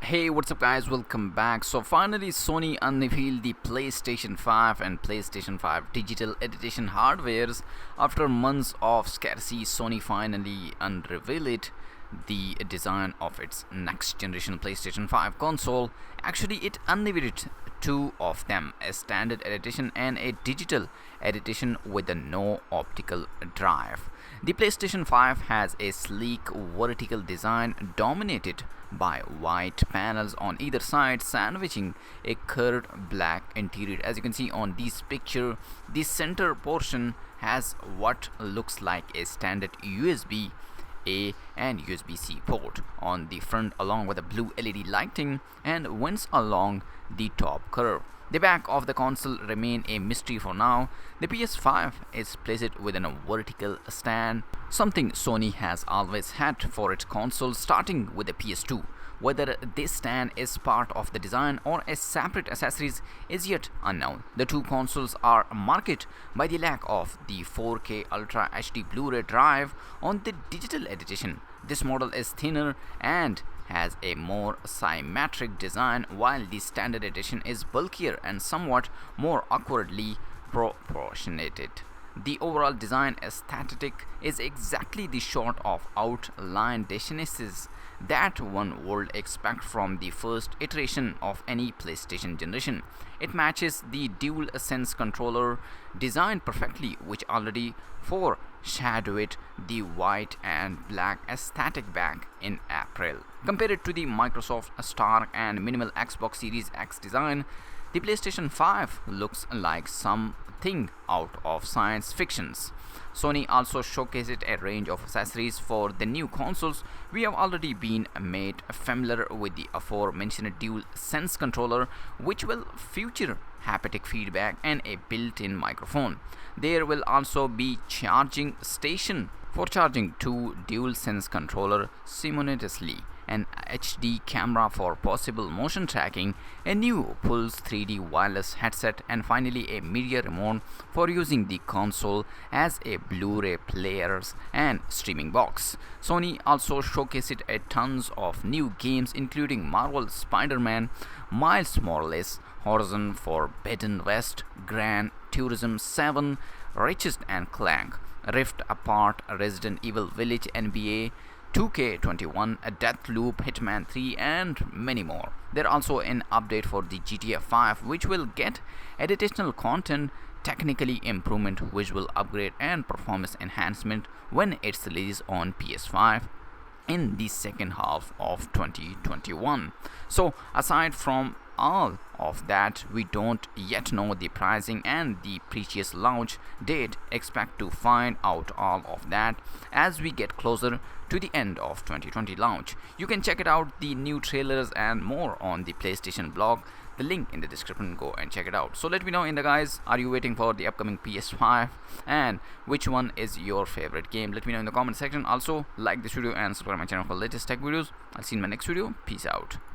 Hey, what's up guys, welcome back. So finally Sony unveiled the PlayStation 5 and PlayStation 5 digital edition hardwares. After months of scarcity, Sony finally unrevealed the design of its next generation PlayStation 5 console. Actually, it unveiled two of them, a standard edition and a digital edition with a no optical drive. The PlayStation 5 has a sleek vertical design dominated by white panels on either side, sandwiching a curved black interior. As you can see on this picture, the center portion has what looks like a standard USB A and USB-C port on the front, along with a blue LED lighting and vents along the top curve. The back of the console remain a mystery for now. The PS5 is placed within a vertical stand, something Sony has always had for its consoles, starting with the PS2. Whether this stand is part of the design or a separate accessories is yet unknown. The two consoles are marked by the lack of the 4K Ultra HD Blu-ray drive on the digital edition. This model is thinner and has a more symmetric design, while the standard edition is bulkier and somewhat more awkwardly proportionated. The overall design aesthetic is exactly the sort of outlandish that one would expect from the first iteration of any PlayStation generation. It matches the DualSense controller design perfectly, which already foreshadowed the white and black aesthetic back in April. Compared to the Microsoft stark and minimal Xbox Series X design, the PlayStation 5 looks like something out of science fictions. Sony also showcased a range of accessories for the new consoles. We have already been made familiar with the aforementioned DualSense controller, which will feature haptic feedback and a built-in microphone. There will also be charging station for charging two DualSense controller simultaneously, an HD camera for possible motion tracking, a new Pulse 3D wireless headset, and finally a media remote for using the console as a Blu-ray players and streaming box. Sony also showcased a tons of new games, including Marvel Spider-Man, Miles Morales, Horizon Forbidden West, Gran Turismo 7, Ratchet and Clank, Rift Apart, Resident Evil Village, NBA 2K21, a Deathloop, Hitman 3, and many more. There's also an update for the GTA 5, which will get additional content, technically improvement, visual upgrade, and performance enhancement when it's released on PS5 in the second half of 2021. So aside from all of that, we don't yet know the pricing and the precise launch date. Expect to find out all of that as we get closer to the end of 2020 launch. You can check it out, the new trailers and more, on the PlayStation blog. The link in the description, go and check it out. So let me know in the guys, are you waiting for the upcoming PS5 and which one is your favorite game? Let me know in the comment section. Also like this video and subscribe my channel for latest tech videos. I'll see you in my next video. Peace out.